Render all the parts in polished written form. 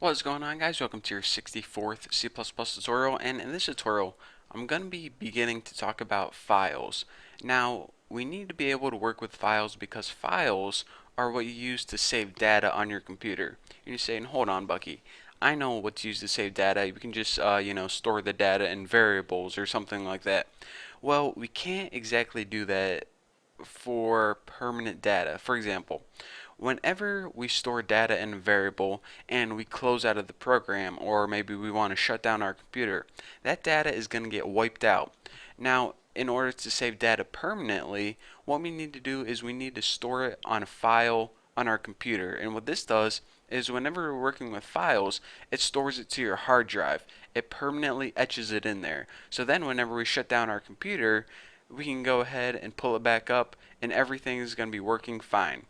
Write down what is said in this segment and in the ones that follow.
What's going on, guys? Welcome to your 64th C++ tutorial, and in this tutorial I'm going to be beginning to talk about files. Now, we need to be able to work with files because files are what you use to save data on your computer. And you're saying, hold on, Bucky, I know what's used to save data. You can just store the data in variables or something like that. Well, we can't exactly do that for permanent data. For example, whenever we store data in a variable and we close out of the program, or maybe we want to shut down our computer, that data is going to get wiped out. Now, in order to save data permanently, what we need to do is we need to store it on a file on our computer. And what this does is whenever we're working with files, it stores it to your hard drive. It permanently etches it in there. So then whenever we shut down our computer, we can go ahead and pull it back up and everything is going to be working fine.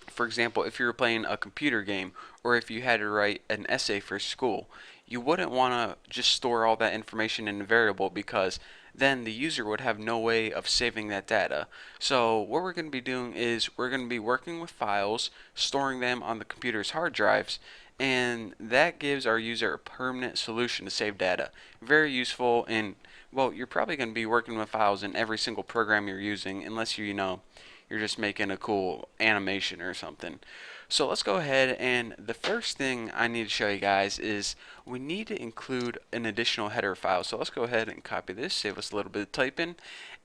For example, if you were playing a computer game or if you had to write an essay for school, you wouldn't want to just store all that information in a variable because then the user would have no way of saving that data. So what we're going to be doing is we're going to be working with files, storing them on the computer's hard drives, and that gives our user a permanent solution to save data. Very useful, and well, you're probably going to be working with files in every single program you're using unless you're just making a cool animation or something. So let's go ahead, and the first thing I need to show you guys is we need to include an additional header file. So let's go ahead and copy this, save us a little bit of typing,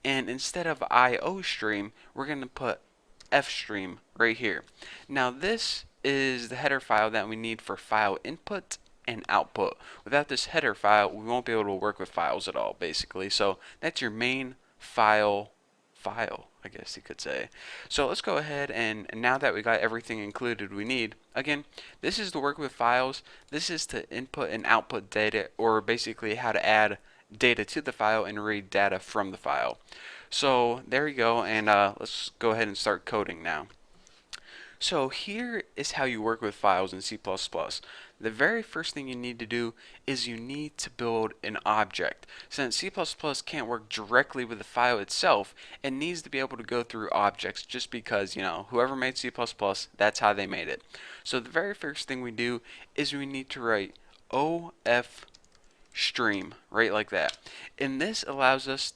and instead of IO stream, we're going to put fstream right here. Now this is the header file that we need for file input and output. Without this header file, we won't be able to work with files at all, basically. So that's your main file, I guess you could say. So let's go ahead, and now that we got everything included we need, again, this is to work with files. This is to input and output data, or basically how to add data to the file and read data from the file. So there you go, and let's go ahead and start coding now. So here is how you work with files in C++. The very first thing you need to do is you need to build an object. Since C++ can't work directly with the file itself, it needs to be able to go through objects just because, whoever made C++, that's how they made it. So the very first thing we do is we need to write OF stream, right like that. And this allows us,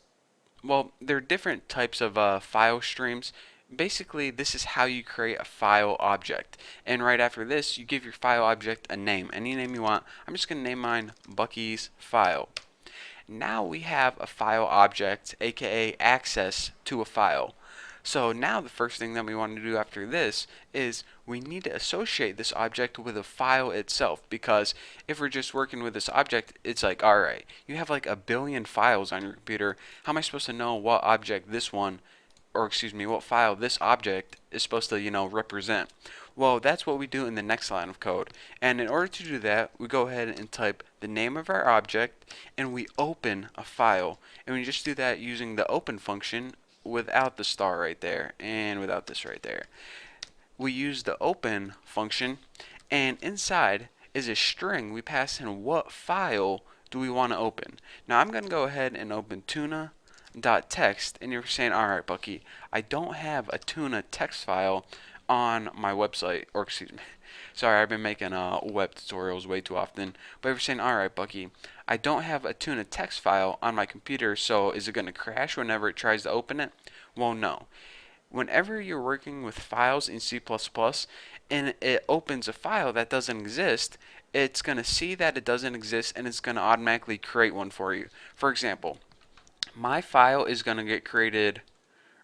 well, there are different types of file streams. Basically, this is how you create a file object. And right after this, you give your file object a name, any name you want. I'm just going to name mine Bucky's file. Now we have a file object, aka access to a file. So now the first thing that we want to do after this is we need to associate this object with a file itself, because if we're just working with this object, it's like, alright, you have like a billion files on your computer. How am I supposed to know what object this one, or excuse me, what file this object is supposed to, represent? Well, that's what we do in the next line of code. And in order to do that, we go ahead and type the name of our object and we open a file. And we just do that using the open function without the star right there and without this right there. We use the open function, and inside is a string. We pass in what file do we want to open. Now I'm going to go ahead and open tuna.txt, and you're saying, alright Bucky, I don't have a tuna text file on my website, or excuse me, sorry, I've been making web tutorials way too often, but you're saying, alright Bucky, I don't have a tuna text file on my computer, so is it going to crash whenever it tries to open it? Well, no. Whenever you're working with files in C++ and it opens a file that doesn't exist, it's going to see that it doesn't exist and it's going to automatically create one for you. For example, my file is going to get created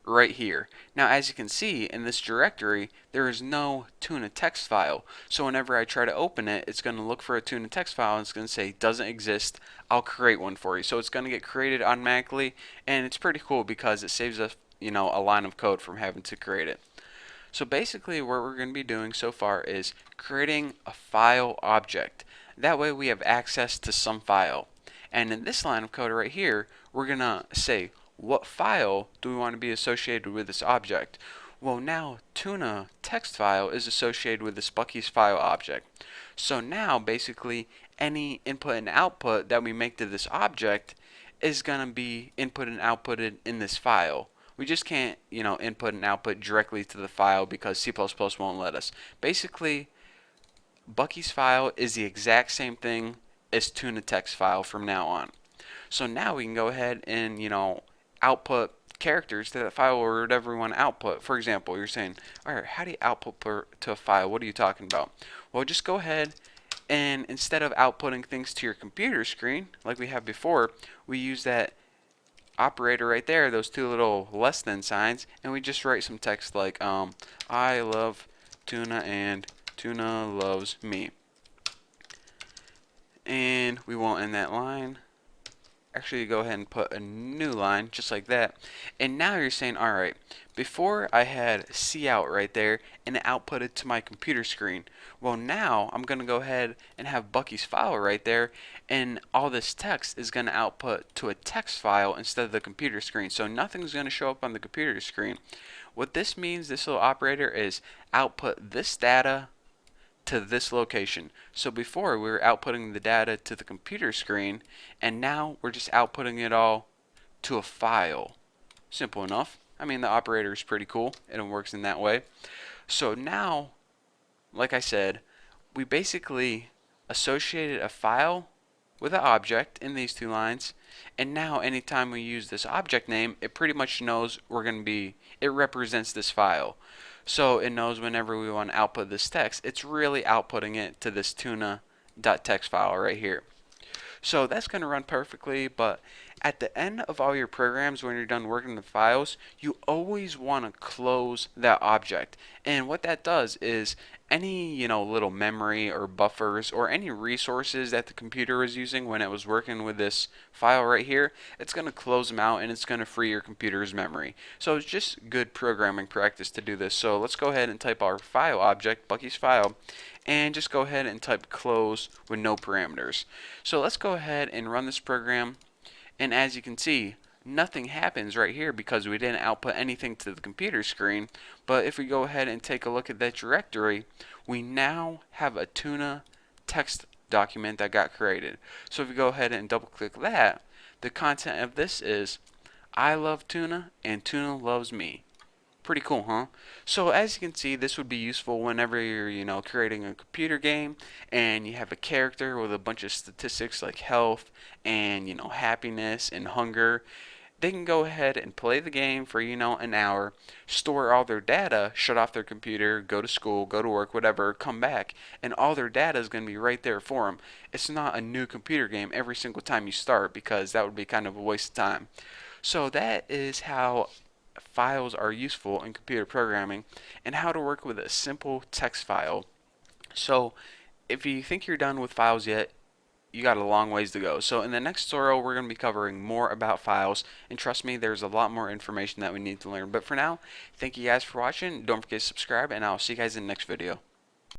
right here. Now, as you can see in this directory, there is no tuna text file. So whenever I try to open it, it's going to look for a tuna text file and it's going to say doesn't exist. I'll create one for you. So it's going to get created automatically, and it's pretty cool because it saves us, a line of code from having to create it. So basically what we're going to be doing so far is creating a file object. That way we have access to some file. And in this line of code right here, we're going to say what file do we want to be associated with this object. Well, now tuna text file is associated with this Bucky's file object. So now basically any input and output that we make to this object is going to be input and outputted in this file. We just can't, input and output directly to the file because C++ won't let us. Basically, Bucky's file is the exact same thing as tuna text file from now on. So now we can go ahead and, output characters to that file or whatever we want to output. For example, you're saying, all right, how do you output to a file? What are you talking about? Well, just go ahead and instead of outputting things to your computer screen like we have before, we use that operator right there, those two little less than signs, and we just write some text like, I love tuna and tuna loves me. And we won't end that line. Actually, go ahead and put a new line just like that. And now you're saying, all right, before I had cout right there and it outputted to my computer screen. Well, now I'm going to go ahead and have Bucky's file right there, and all this text is going to output to a text file instead of the computer screen. So nothing's going to show up on the computer screen. What this means, this little operator, is output this data to this location. So before we were outputting the data to the computer screen, and now we're just outputting it all to a file. Simple enough. I mean, the operator is pretty cool and it works in that way. So now, like I said, we basically associated a file with an object in these two lines, and now anytime we use this object name, it pretty much knows it represents this file. So it knows whenever we want to output this text, it's really outputting it to this tuna.txt file right here. So that's going to run perfectly, but at the end of all your programs, when you're done working with files, you always want to close that object. And what that does is any, little memory or buffers or any resources that the computer was using when it was working with this file right here, it's going to close them out and it's going to free your computer's memory. So it's just good programming practice to do this. So let's go ahead and type our file object, Bucky's file, and just go ahead and type close with no parameters. So let's go ahead and run this program, and as you can see, nothing happens right here because we didn't output anything to the computer screen. But if we go ahead and take a look at that directory, we now have a tuna text document that got created. So if we go ahead and double click that, the content of this is I love tuna and tuna loves me. Pretty cool, huh? So as you can see, this would be useful whenever you're, creating a computer game and you have a character with a bunch of statistics like health and, happiness and hunger. They can go ahead and play the game for, an hour, store all their data, shut off their computer, go to school, go to work, whatever, come back, and all their data is going to be right there for them. It's not a new computer game every single time you start because that would be kind of a waste of time. So that is how files are useful in computer programming and how to work with a simple text file. So if you think you're done with files yet, you got a long ways to go. So in the next tutorial, we're going to be covering more about files, and trust me, there's a lot more information that we need to learn. But for now, thank you guys for watching. Don't forget to subscribe, and I'll see you guys in the next video.